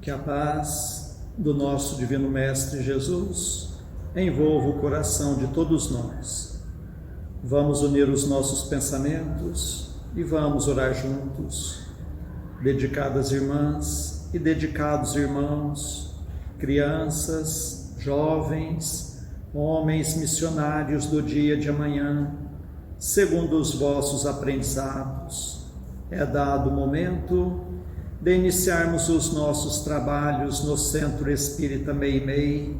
Que a paz do nosso Divino Mestre Jesus envolva o coração de todos nós. Vamos unir os nossos pensamentos e vamos orar juntos. Dedicadas irmãs e dedicados irmãos, crianças, jovens, homens missionários do dia de amanhã, segundo os vossos aprendizados, é dado o momento de iniciarmos os nossos trabalhos no Centro Espírita Meimei,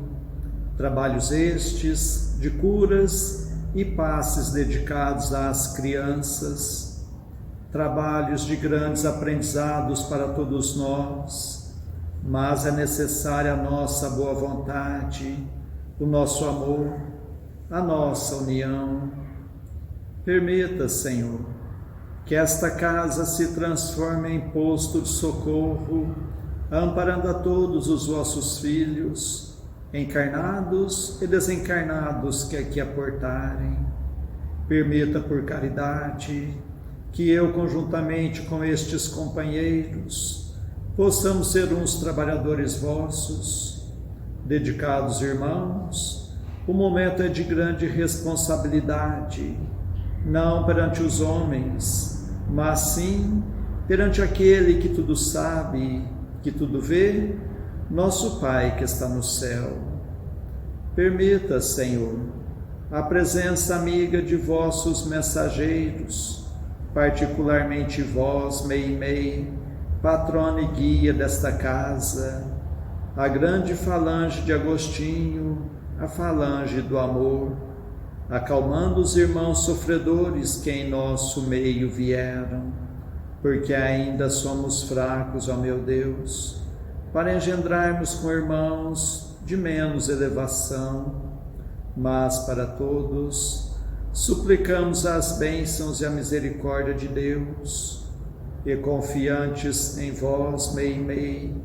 trabalhos estes de curas e passes dedicados às crianças, trabalhos de grandes aprendizados para todos nós, mas é necessária a nossa boa vontade, o nosso amor, a nossa união. Permita, Senhor, que esta casa se transforme em posto de socorro, amparando a todos os vossos filhos, encarnados e desencarnados que aqui aportarem. Permita, por caridade, que eu, conjuntamente com estes companheiros, possamos ser uns trabalhadores vossos. Dedicados irmãos, o momento é de grande responsabilidade, não perante os homens, mas sim perante aquele que tudo sabe, que tudo vê, nosso Pai que está no céu. Permita, Senhor, a presença amiga de vossos mensageiros, particularmente vós, Meimei, patrona e guia desta casa, a grande falange de Agostinho, a falange do amor, acalmando os irmãos sofredores que em nosso meio vieram, porque ainda somos fracos, ó meu Deus, para engendrarmos com irmãos de menos elevação, mas para todos suplicamos as bênçãos e a misericórdia de Deus, e confiantes em vós, Meimei,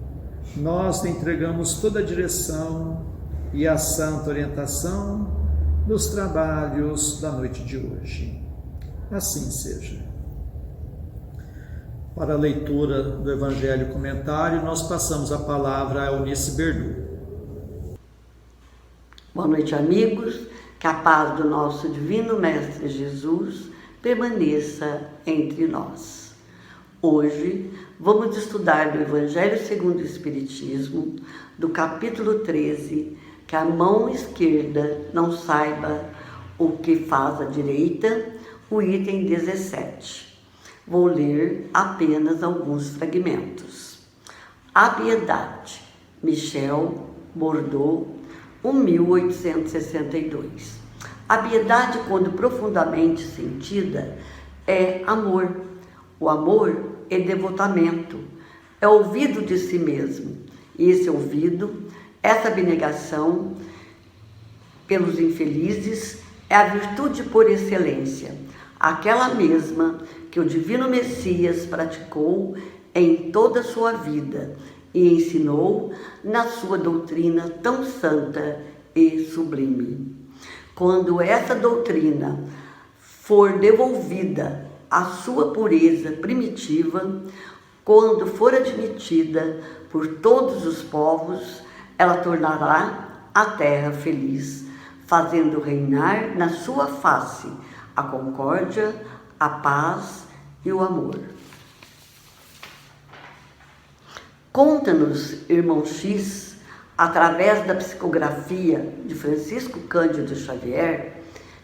nós lhe entregamos toda a direção e a santa orientação dos trabalhos da noite de hoje. Assim seja. Para a leitura do Evangelho Comentário, nós passamos a palavra a Eunice Berdu. Boa noite, amigos. Que a paz do nosso Divino Mestre Jesus permaneça entre nós. Hoje vamos estudar do Evangelho segundo o Espiritismo, do capítulo 13, que a mão esquerda não saiba o que faz a direita, o item 17. Vou ler apenas alguns fragmentos. A piedade, Michel Bordeaux, 1862. A piedade, quando profundamente sentida, é amor. O amor é devotamento, é ouvido de si mesmo. E esse ouvido, essa abnegação pelos infelizes é a virtude por excelência, aquela mesma que o Divino Messias praticou em toda a sua vida e ensinou na sua doutrina tão santa e sublime. Quando essa doutrina for devolvida à sua pureza primitiva, quando for admitida por todos os povos, ela tornará a terra feliz, fazendo reinar na sua face a concórdia, a paz e o amor. Conta-nos, irmão X, através da psicografia de Francisco Cândido Xavier,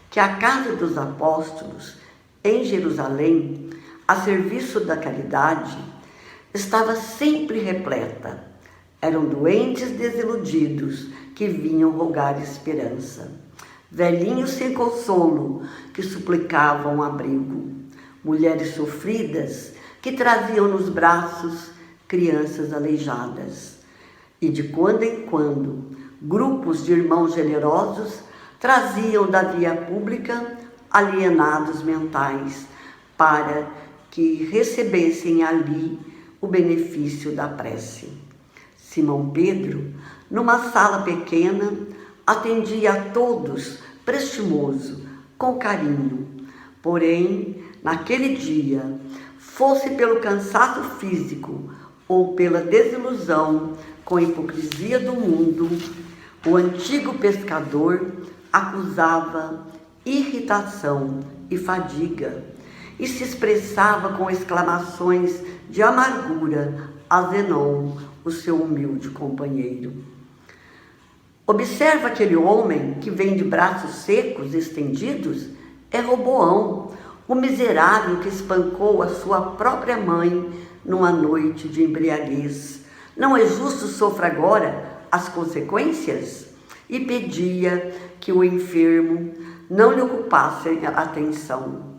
que a casa dos apóstolos, em Jerusalém, a serviço da caridade, estava sempre repleta. Eram doentes desiludidos que vinham rogar esperança, velhinhos sem consolo que suplicavam abrigo, mulheres sofridas que traziam nos braços crianças aleijadas, e de quando em quando grupos de irmãos generosos traziam da via pública alienados mentais para que recebessem ali o benefício da prece. Simão Pedro, numa sala pequena, atendia a todos prestimoso, com carinho. Porém, naquele dia, fosse pelo cansaço físico ou pela desilusão com a hipocrisia do mundo, o antigo pescador acusava irritação e fadiga e se expressava com exclamações de amargura a Zenon, o seu humilde companheiro. Observa aquele homem que vem de braços secos estendidos? É Roboão, o miserável que espancou a sua própria mãe numa noite de embriaguez. Não é justo sofra agora as consequências? E pedia que o enfermo não lhe ocupasse atenção.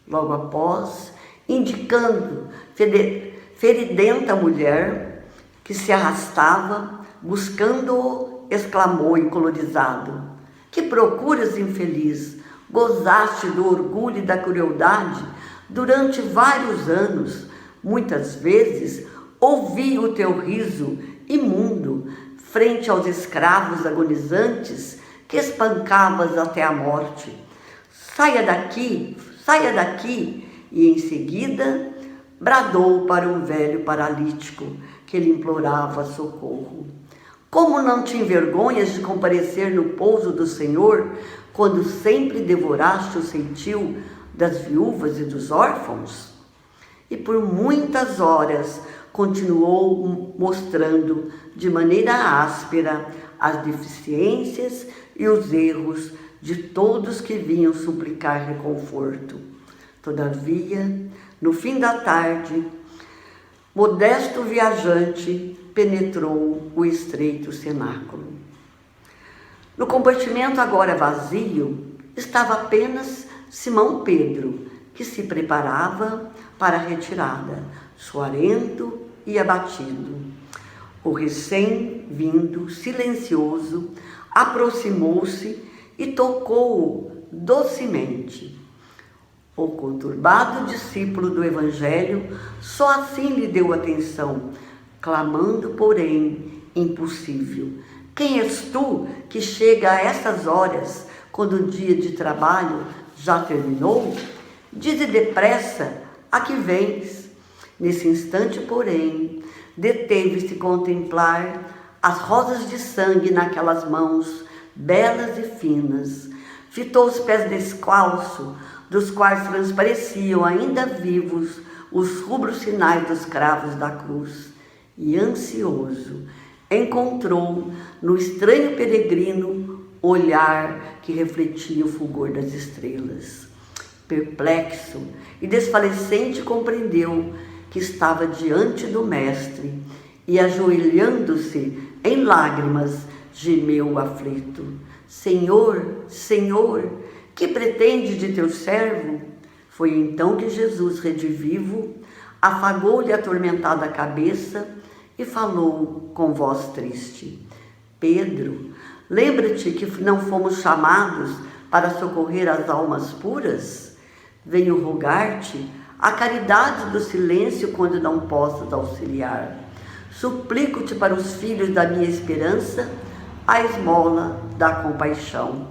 Logo após, indicando feridenta mulher que se arrastava, buscando-o, exclamou encolorizado: que procuras, infeliz? Gozaste do orgulho e da crueldade durante vários anos. Muitas vezes ouvi o teu riso imundo frente aos escravos agonizantes que espancavas até a morte. Saia daqui, e em seguida bradou para um velho paralítico que lhe implorava socorro. Como não te envergonhas de comparecer no pouso do Senhor, quando sempre devoraste o ceitil das viúvas e dos órfãos? E por muitas horas continuou mostrando de maneira áspera as deficiências e os erros de todos que vinham suplicar reconforto. Todavia, no fim da tarde, modesto viajante penetrou o estreito cenáculo. No compartimento agora vazio estava apenas Simão Pedro, que se preparava para a retirada, suarento e abatido. O recém-vindo, silencioso, aproximou-se e tocou-o docemente. O conturbado discípulo do Evangelho só assim lhe deu atenção, clamando, porém, impossível: quem és tu que chega a essas horas, quando o dia de trabalho já terminou? Dize depressa a que vens. Nesse instante, porém, deteve-se contemplar as rosas de sangue naquelas mãos belas e finas. Fitou os pés descalços, dos quais transpareciam ainda vivos os rubros sinais dos cravos da cruz, e ansioso encontrou no estranho peregrino olhar que refletia o fulgor das estrelas. Perplexo e desfalecente, compreendeu que estava diante do Mestre e, ajoelhando-se em lágrimas, gemeu aflito: Senhor, Senhor, que pretende de teu servo? Foi então que Jesus, redivivo, afagou-lhe a atormentada cabeça e falou com voz triste: Pedro, lembra-te que não fomos chamados para socorrer as almas puras? Venho rogar-te a caridade do silêncio quando não possas auxiliar. Suplico-te para os filhos da minha esperança a esmola da compaixão.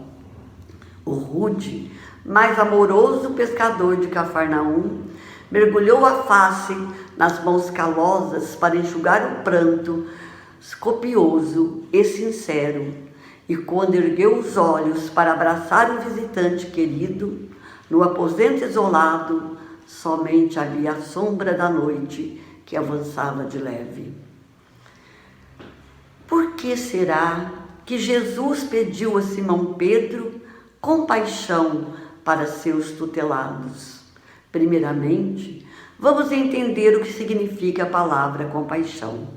O rude, mais amoroso pescador de Cafarnaum mergulhou a face nas mãos calosas para enxugar o pranto copioso e sincero, e quando ergueu os olhos para abraçar o visitante querido, no aposento isolado, somente havia a sombra da noite que avançava de leve. Por que será que Jesus pediu a Simão Pedro compaixão para seus tutelados? Primeiramente, vamos entender o que significa a palavra compaixão.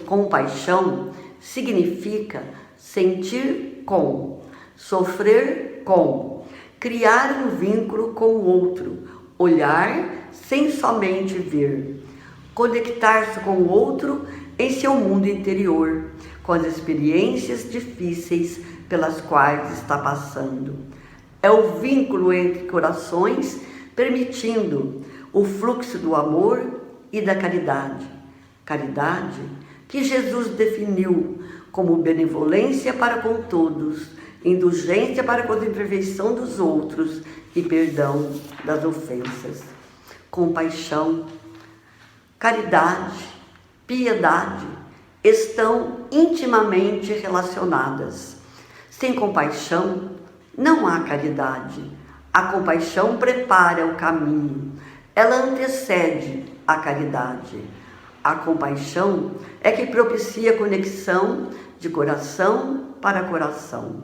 Compaixão significa sentir com, sofrer com, criar um vínculo com o outro, olhar sem somente ver, conectar-se com o outro em seu mundo interior, com as experiências difíceis pelas quais está passando. É o vínculo entre corações, permitindo o fluxo do amor e da caridade. Caridade que Jesus definiu como benevolência para com todos, indulgência para com a imperfeição dos outros e perdão das ofensas. Compaixão, caridade piedade estão intimamente relacionadas. Sem compaixão, não há caridade. A compaixão prepara o caminho, ela antecede a caridade. A compaixão é que propicia a conexão de coração para coração.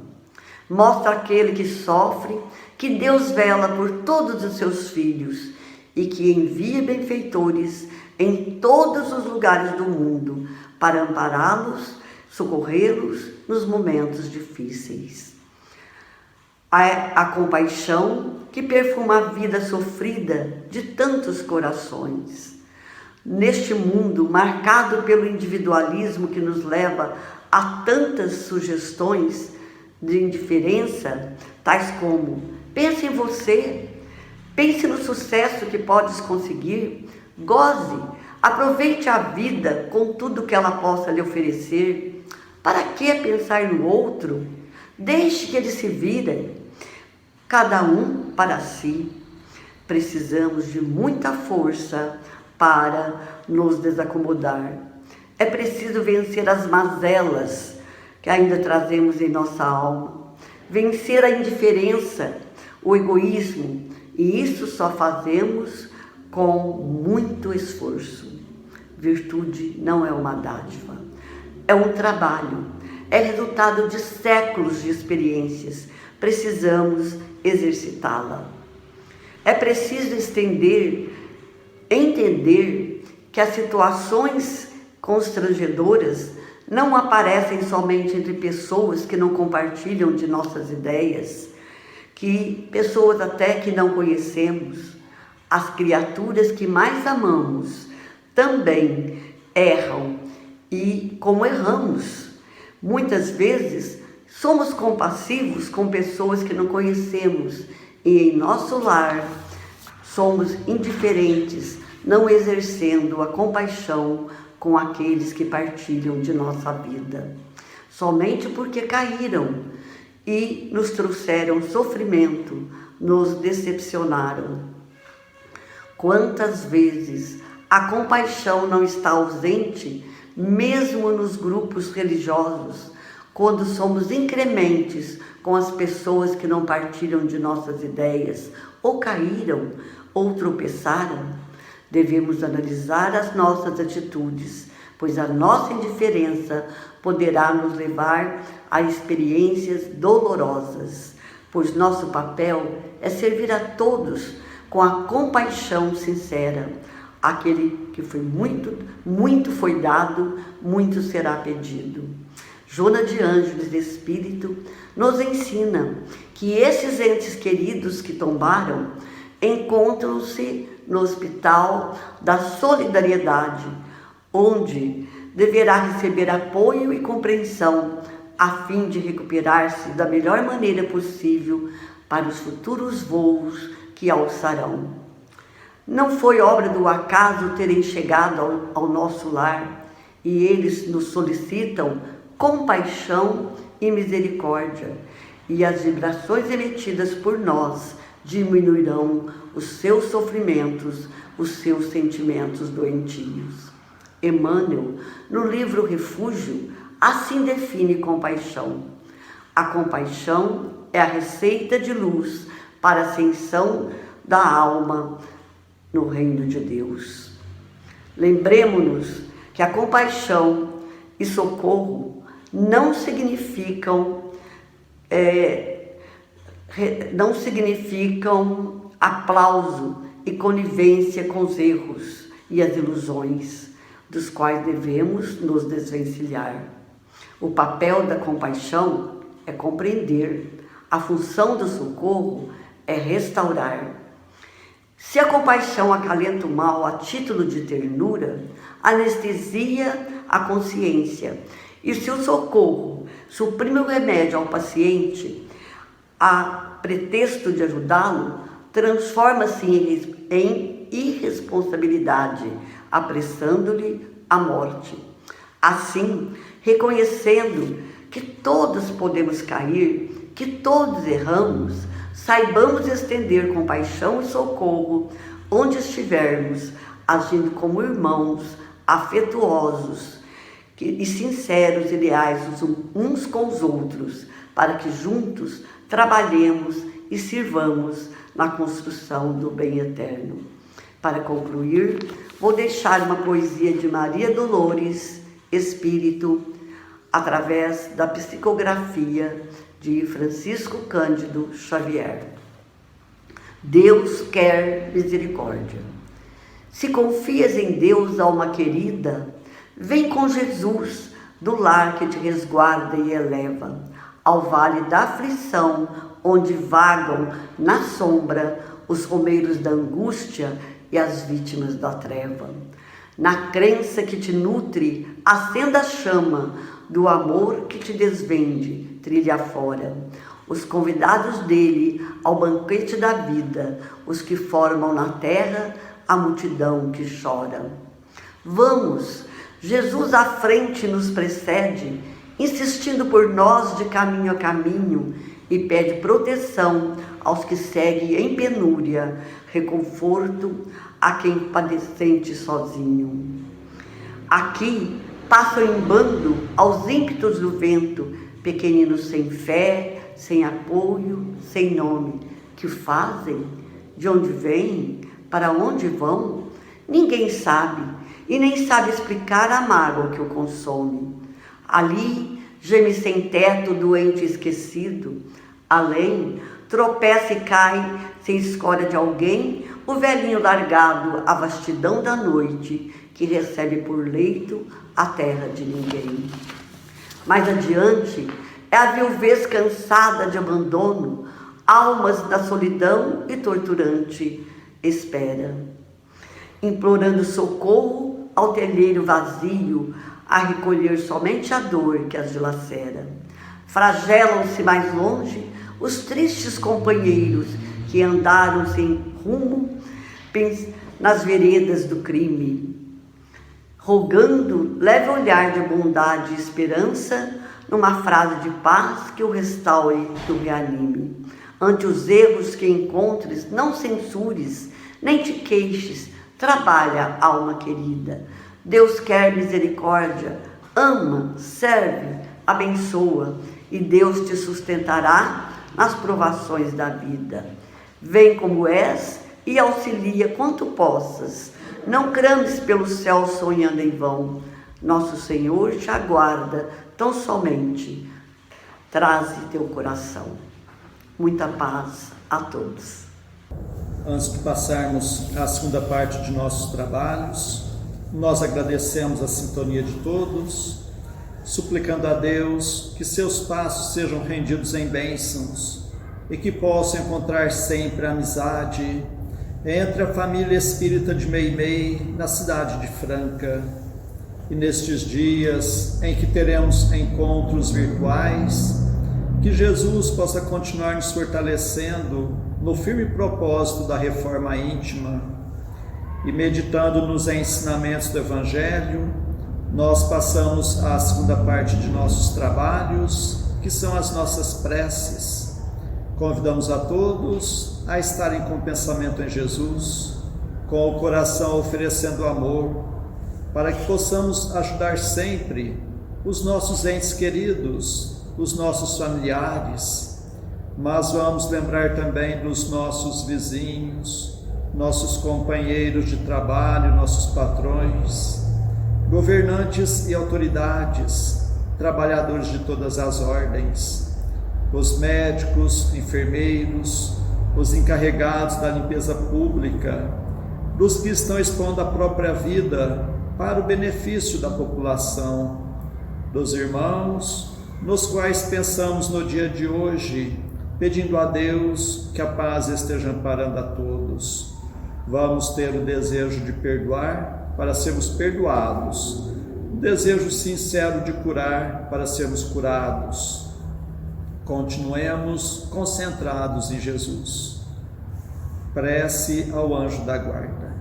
Mostra àquele que sofre que Deus vela por todos os seus filhos e que envia benfeitores em todos os lugares do mundo para ampará-los, socorrê-los nos momentos difíceis. A compaixão que perfuma a vida sofrida de tantos corações. Neste mundo marcado pelo individualismo que nos leva a tantas sugestões de indiferença, tais como: pense em você, pense no sucesso que podes conseguir, goze, aproveite a vida com tudo que ela possa lhe oferecer. Para que pensar no outro? Deixe que eles se virem, cada um para si. Precisamos de muita força para nos desacomodar. É preciso vencer as mazelas que ainda trazemos em nossa alma, vencer a indiferença, o egoísmo, e isso só fazemos com muito esforço. Virtude não é uma dádiva, é um trabalho, é resultado de séculos de experiências. Precisamos exercitá-la. É preciso entender que as situações constrangedoras não aparecem somente entre pessoas que não compartilham de nossas ideias, que pessoas até que não conhecemos. As criaturas que mais amamos também erram, e como erramos, muitas vezes somos compassivos com pessoas que não conhecemos, e em nosso lar somos indiferentes, não exercendo a compaixão com aqueles que partilham de nossa vida, somente porque caíram e nos trouxeram sofrimento, nos decepcionaram. Quantas vezes a compaixão não está ausente, mesmo nos grupos religiosos, quando somos incrementes com as pessoas que não partilham de nossas ideias, ou caíram, ou tropeçaram? Devemos analisar as nossas atitudes, pois a nossa indiferença poderá nos levar a experiências dolorosas, pois nosso papel é servir a todos com a compaixão sincera. Aquele que foi muito foi dado, muito será pedido. Joana de Ângeles, Espírito, nos ensina que esses entes queridos que tombaram encontram-se no hospital da solidariedade, onde deverá receber apoio e compreensão a fim de recuperar-se da melhor maneira possível para os futuros voos que alçarão. Não foi obra do acaso terem chegado ao nosso lar, e eles nos solicitam compaixão e misericórdia, e as vibrações emitidas por nós diminuirão os seus sofrimentos, os seus sentimentos doentios. Emmanuel, no livro Refúgio, assim define compaixão: a compaixão é a receita de luz para a ascensão da alma no reino de Deus. Lembremos-nos que a compaixão e socorro não significam aplauso e conivência com os erros e as ilusões, dos quais devemos nos desvencilhar. O papel da compaixão é compreender, a função do socorro é restaurar. Se a compaixão acalenta o mal a título de ternura, anestesia a consciência, e se o socorro suprime o remédio ao paciente, a pretexto de ajudá-lo, transforma-se em irresponsabilidade, apressando-lhe a morte. Assim, reconhecendo que todos podemos cair, que todos erramos, saibamos estender compaixão e socorro onde estivermos, agindo como irmãos, afetuosos e sinceros e leais uns com os outros, para que juntos trabalhemos e sirvamos na construção do bem eterno. Para concluir, vou deixar uma poesia de Maria Dolores Espírito, através da psicografia de Francisco Cândido Xavier. Deus quer misericórdia. Se confias em Deus, alma querida, vem com Jesus do lar que te resguarda e eleva, ao vale da aflição, onde vagam na sombra os romeiros da angústia e as vítimas da treva. Na crença que te nutre, acenda a chama do amor que te desvende, trilha fora. Os convidados dele ao banquete da vida, os que formam na terra a multidão que chora. Vamos, Jesus à frente nos precede, insistindo por nós de caminho a caminho, e pede proteção aos que seguem em penúria, reconforto a quem padecente sozinho. Aqui passam em bando aos ímpetos do vento, pequeninos sem fé, sem apoio, sem nome. Que fazem? De onde vêm? Para onde vão? Ninguém sabe, e nem sabe explicar a mágoa que o consome. Ali geme sem teto, doente e esquecido. Além, tropeça e cai, sem escória de alguém, o velhinho largado à vastidão da noite, que recebe por leito a terra de ninguém. Mais adiante, é a viuvez cansada de abandono, almas da solidão e torturante espera, implorando socorro ao telheiro vazio, a recolher somente a dor que as dilacera. Flagelam-se mais longe os tristes companheiros que andaram sem rumo nas veredas do crime, rogando leve olhar de bondade e esperança, numa frase de paz que o restaure, que o reanime. Ante os erros que encontres, não censures, nem te queixes, trabalha, alma querida. Deus quer misericórdia, ama, serve, abençoa, e Deus te sustentará nas provações da vida. Vem como és e auxilia quanto possas. Não crames pelo céu sonhando em vão. Nosso Senhor te aguarda tão somente. Traze teu coração. Muita paz a todos. Antes de passarmos à segunda parte de nossos trabalhos, nós agradecemos a sintonia de todos, suplicando a Deus que seus passos sejam rendidos em bênçãos e que possam encontrar sempre a amizade entre a família espírita de Meimei, na cidade de Franca. E nestes dias em que teremos encontros virtuais, que Jesus possa continuar nos fortalecendo no firme propósito da reforma íntima. E meditando nos ensinamentos do Evangelho, nós passamos à segunda parte de nossos trabalhos, que são as nossas preces. Convidamos a todos a estarem com o pensamento em Jesus, com o coração oferecendo amor, para que possamos ajudar sempre os nossos entes queridos, os nossos familiares, mas vamos lembrar também dos nossos vizinhos, nossos companheiros de trabalho, nossos patrões, governantes e autoridades, trabalhadores de todas as ordens, os médicos, enfermeiros, os encarregados da limpeza pública, dos que estão expondo a própria vida para o benefício da população, dos irmãos nos quais pensamos no dia de hoje, pedindo a Deus que a paz esteja amparando a todos. Vamos ter o desejo de perdoar para sermos perdoados, o desejo sincero de curar para sermos curados. Continuemos concentrados em Jesus. Prece ao anjo da guarda.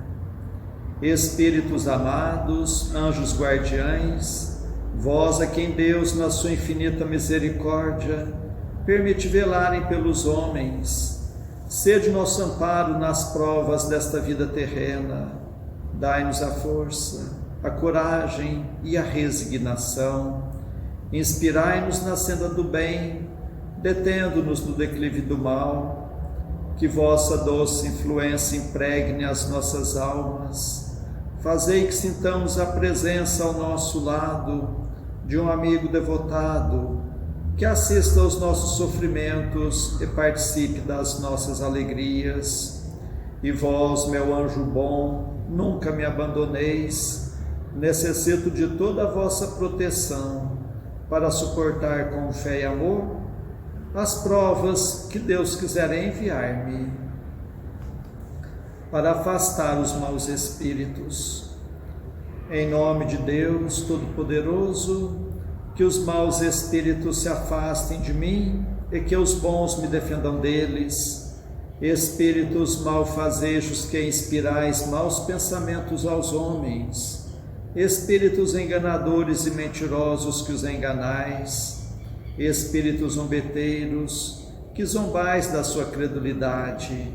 Espíritos amados, anjos guardiães, vós a quem Deus, na sua infinita misericórdia, permite velarem pelos homens, sede nosso amparo nas provas desta vida terrena. Dai-nos a força a coragem e a resignação. Inspirai-nos na senda do bem, detendo-nos no declive do mal. Que vossa doce influência impregne as nossas almas. Fazei que sintamos a presença ao nosso lado de um amigo devotado, que assista aos nossos sofrimentos e participe das nossas alegrias. E vós, meu anjo bom, nunca me abandoneis. Necessito de toda a vossa proteção para suportar com fé e amor as provas que Deus quiser enviar-me, para afastar os maus espíritos. Em nome de Deus Todo-Poderoso, que os maus espíritos se afastem de mim e que os bons me defendam deles. Espíritos malfazejos que inspirais maus pensamentos aos homens, espíritos enganadores e mentirosos que os enganais, espíritos zombeteiros, que zombais da sua credulidade,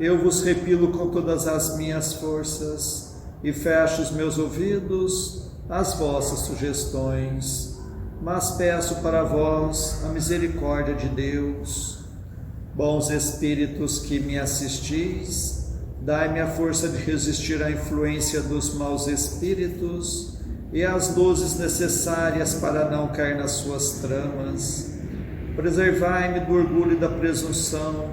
eu vos repilo com todas as minhas forças e fecho os meus ouvidos às vossas sugestões, mas peço para vós a misericórdia de Deus. Bons espíritos que me assistis, dai-me a força de resistir à influência dos maus espíritos e as luzes necessárias para não cair nas suas tramas. Preservai-me do orgulho e da presunção,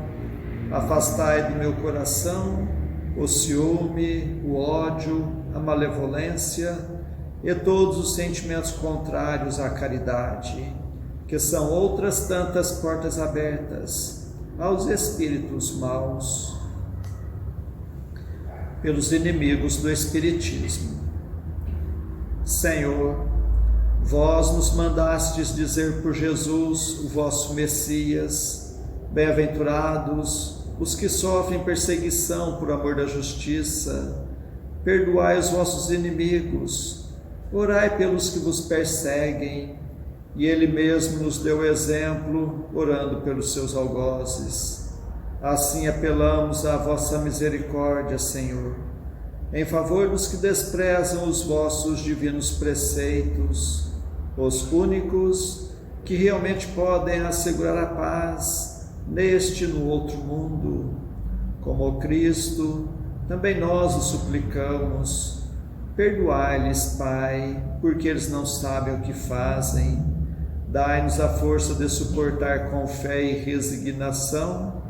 afastai do meu coração o ciúme, o ódio, a malevolência e todos os sentimentos contrários à caridade, que são outras tantas portas abertas aos espíritos maus, pelos inimigos do Espiritismo. Senhor, vós nos mandastes dizer por Jesus, o vosso Messias: bem-aventurados os que sofrem perseguição por amor da justiça, perdoai os vossos inimigos, orai pelos que vos perseguem. E Ele mesmo nos deu exemplo, orando pelos seus algozes. Assim apelamos à vossa misericórdia, Senhor, em favor dos que desprezam os vossos divinos preceitos, os únicos que realmente podem assegurar a paz neste e no outro mundo. Como o Cristo, também nós os suplicamos. Perdoai-lhes, Pai, porque eles não sabem o que fazem. Dai-nos a força de suportar com fé e resignação,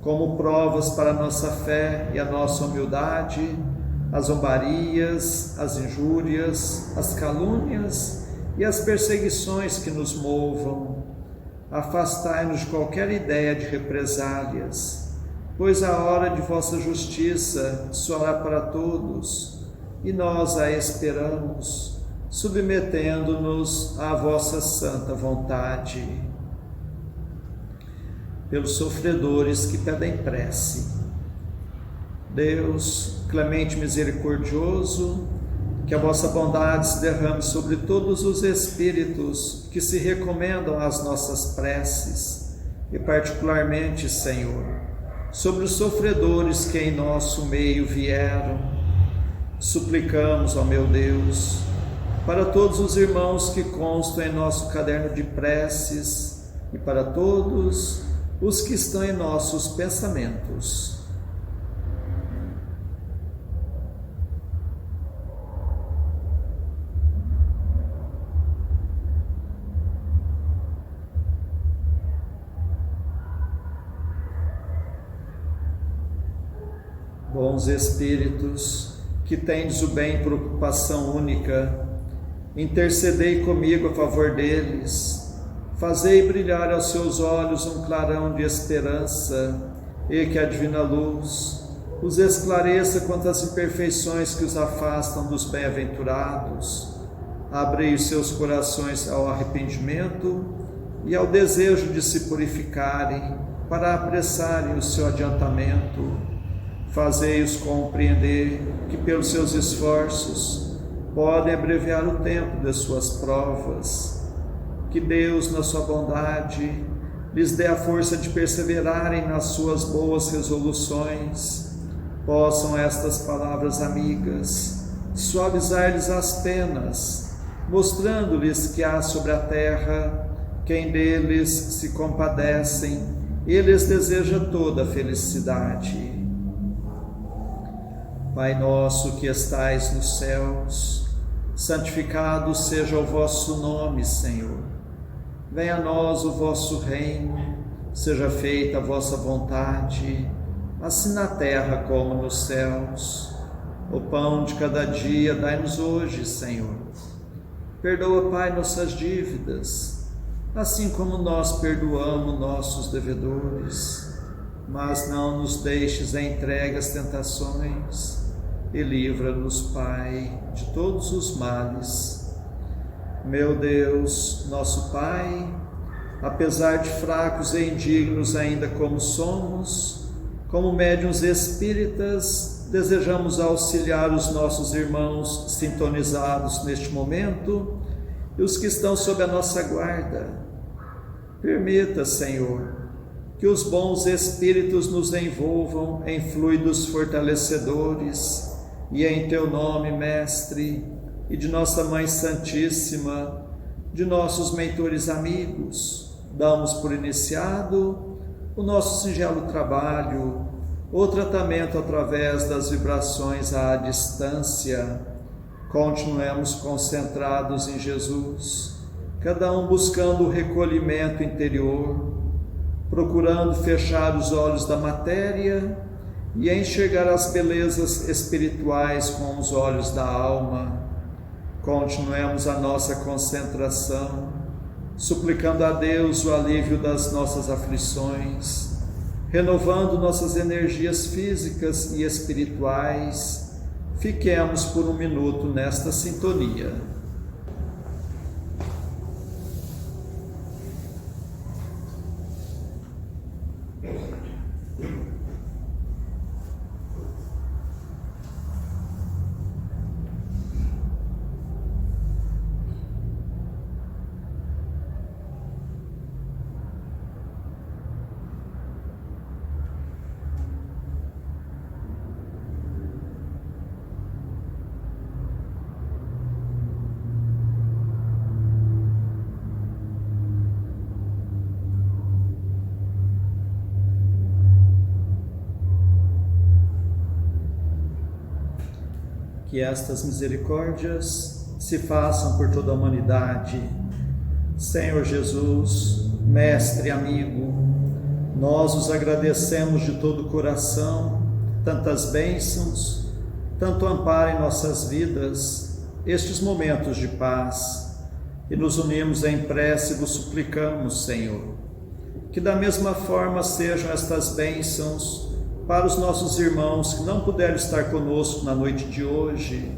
como provas para a nossa fé e a nossa humildade, as zombarias, as injúrias, as calúnias e as perseguições que nos movam. Afastai-nos de qualquer ideia de represálias, pois a hora de vossa justiça soará para todos, e nós a esperamos, submetendo-nos à vossa santa vontade. Pelos sofredores que pedem prece. Deus, clemente e misericordioso, que a vossa bondade se derrame sobre todos os espíritos que se recomendam às nossas preces, e particularmente, Senhor, sobre os sofredores que em nosso meio vieram. Suplicamos, ó meu Deus, para todos os irmãos que constam em nosso caderno de preces e para todos os que estão em nossos pensamentos. Bons espíritos, que tendes o bem por ocupação única, intercedei comigo a favor deles, fazei brilhar aos seus olhos um clarão de esperança, e que a divina luz os esclareça quanto às imperfeições que os afastam dos bem-aventurados. Abrei os seus corações ao arrependimento e ao desejo de se purificarem, para apressarem o seu adiantamento. Fazei-os compreender que pelos seus esforços podem abreviar o tempo de suas provas. Que Deus, na sua bondade, lhes dê a força de perseverarem nas suas boas resoluções. Possam estas palavras amigas suavizar-lhes as penas, mostrando-lhes que há sobre a terra quem deles se compadecem e lhes deseja toda a felicidade. Pai nosso que estais nos céus, santificado seja o vosso nome, Senhor. Venha a nós o vosso reino, seja feita a vossa vontade, assim na terra como nos céus. O pão de cada dia dai-nos hoje, Senhor. Perdoa, Pai, nossas dívidas, assim como nós perdoamos nossos devedores. Mas não nos deixes entregue às tentações e livra-nos, Pai, de todos os males. Meu Deus, nosso Pai, apesar de fracos e indignos ainda como somos, como médiuns espíritas, desejamos auxiliar os nossos irmãos sintonizados neste momento e os que estão sob a nossa guarda. Permita, Senhor, que os bons espíritos nos envolvam em fluidos fortalecedores e em Teu nome, Mestre, e de nossa Mãe Santíssima, de nossos mentores amigos, damos por iniciado o nosso singelo trabalho, o tratamento através das vibrações à distância. Continuemos concentrados em Jesus, cada um buscando o recolhimento interior, procurando fechar os olhos da matéria e enxergar as belezas espirituais com os olhos da alma. Continuemos a nossa concentração, suplicando a Deus o alívio das nossas aflições, renovando nossas energias físicas e espirituais. Fiquemos por um minuto nesta sintonia. Que estas misericórdias se façam por toda a humanidade. Senhor Jesus, Mestre amigo, nós os agradecemos de todo o coração, tantas bênçãos, tanto amparo em nossas vidas, estes momentos de paz, e nos unimos em prece e vos suplicamos, Senhor, que da mesma forma sejam estas bênçãos para os nossos irmãos que não puderam estar conosco na noite de hoje,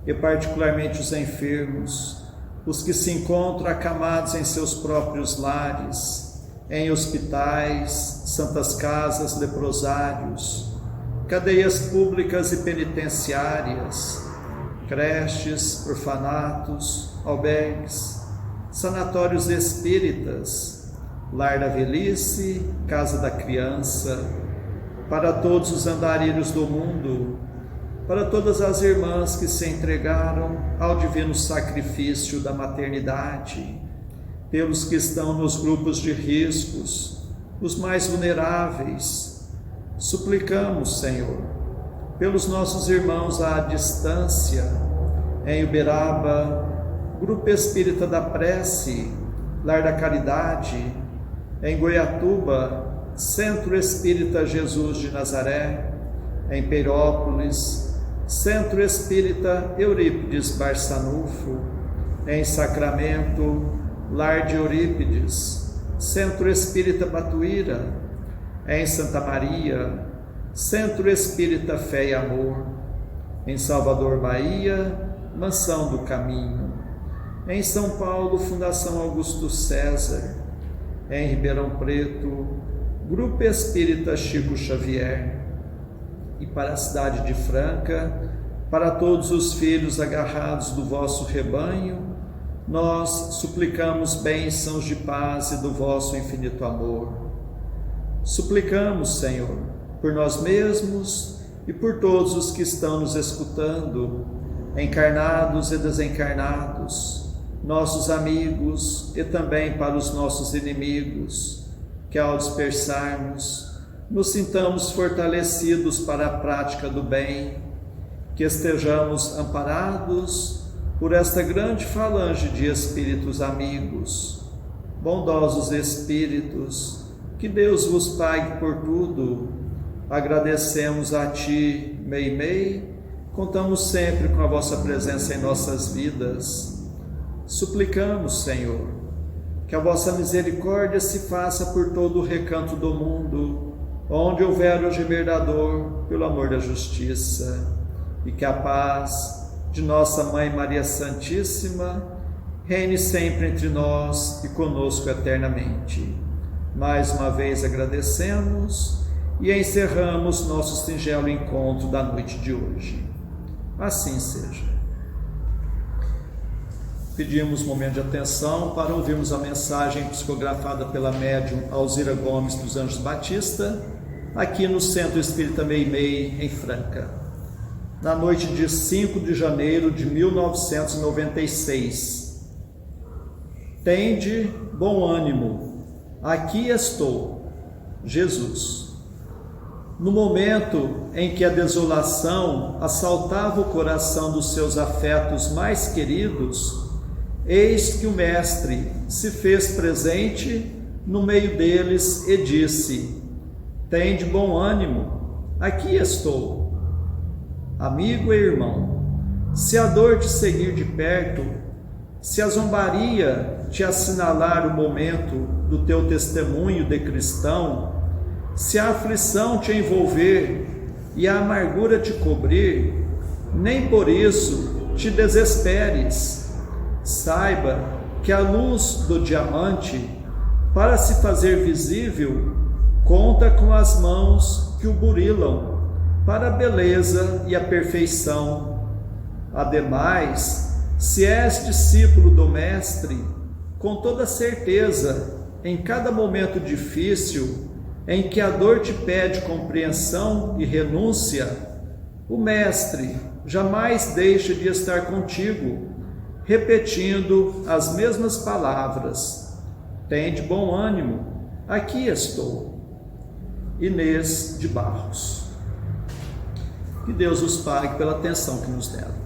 e particularmente os enfermos, os que se encontram acamados em seus próprios lares, em hospitais, santas casas, leprosários, cadeias públicas e penitenciárias, creches, orfanatos, albergues, sanatórios espíritas, lar da velhice, casa da criança, para todos os andarilhos do mundo, para todas as irmãs que se entregaram ao divino sacrifício da maternidade, pelos que estão nos grupos de riscos, os mais vulneráveis. Suplicamos, Senhor, pelos nossos irmãos à distância, em Uberaba, Grupo Espírita da Prece, Lar da Caridade, em Goiatuba, Centro Espírita Jesus de Nazaré, em Peirópolis, Centro Espírita Eurípides Barçanufo, em Sacramento, Lar de Eurípides, Centro Espírita Batuíra, em Santa Maria, Centro Espírita Fé e Amor, em Salvador, Bahia, Mansão do Caminho, em São Paulo, Fundação Augusto César, em Ribeirão Preto, Grupo Espírita Chico Xavier, e para a cidade de Franca, para todos os filhos agarrados do vosso rebanho, nós suplicamos bênçãos de paz e do vosso infinito amor. Suplicamos, Senhor, por nós mesmos e por todos os que estão nos escutando, encarnados e desencarnados, nossos amigos e também para os nossos inimigos, que ao dispersarmos, nos sintamos fortalecidos para a prática do bem, que estejamos amparados por esta grande falange de espíritos amigos, bondosos espíritos, que Deus vos pague por tudo. Agradecemos a Ti, Meimei, contamos sempre com a vossa presença em nossas vidas. Suplicamos, Senhor, que a vossa misericórdia se faça por todo o recanto do mundo, onde houver o gemer da dor, pelo amor da justiça, e que a paz de nossa Mãe Maria Santíssima reine sempre entre nós e conosco eternamente. Mais uma vez agradecemos e encerramos nosso singelo encontro da noite de hoje. Assim seja. Pedimos um momento de atenção para ouvirmos a mensagem psicografada pela médium Alzira Gomes dos Anjos Batista, aqui no Centro Espírita Meimei, em Franca, na noite de 5 de janeiro de 1996. Tende bom ânimo, aqui estou, Jesus. No momento em que a desolação assaltava o coração dos seus afetos mais queridos, eis que o Mestre se fez presente no meio deles e disse: tende bom ânimo, aqui estou. Amigo e irmão, se a dor te seguir de perto, se a zombaria te assinalar o momento do teu testemunho de cristão, se a aflição te envolver e a amargura te cobrir, nem por isso te desesperes. Saiba que a luz do diamante, para se fazer visível, conta com as mãos que o burilam para a beleza e a perfeição. Ademais, se és discípulo do Mestre, com toda certeza, em cada momento difícil, em que a dor te pede compreensão e renúncia, o Mestre jamais deixa de estar contigo, repetindo as mesmas palavras: tende bom ânimo, aqui estou. Inês de Barros. Que Deus os pague pela atenção que nos deram.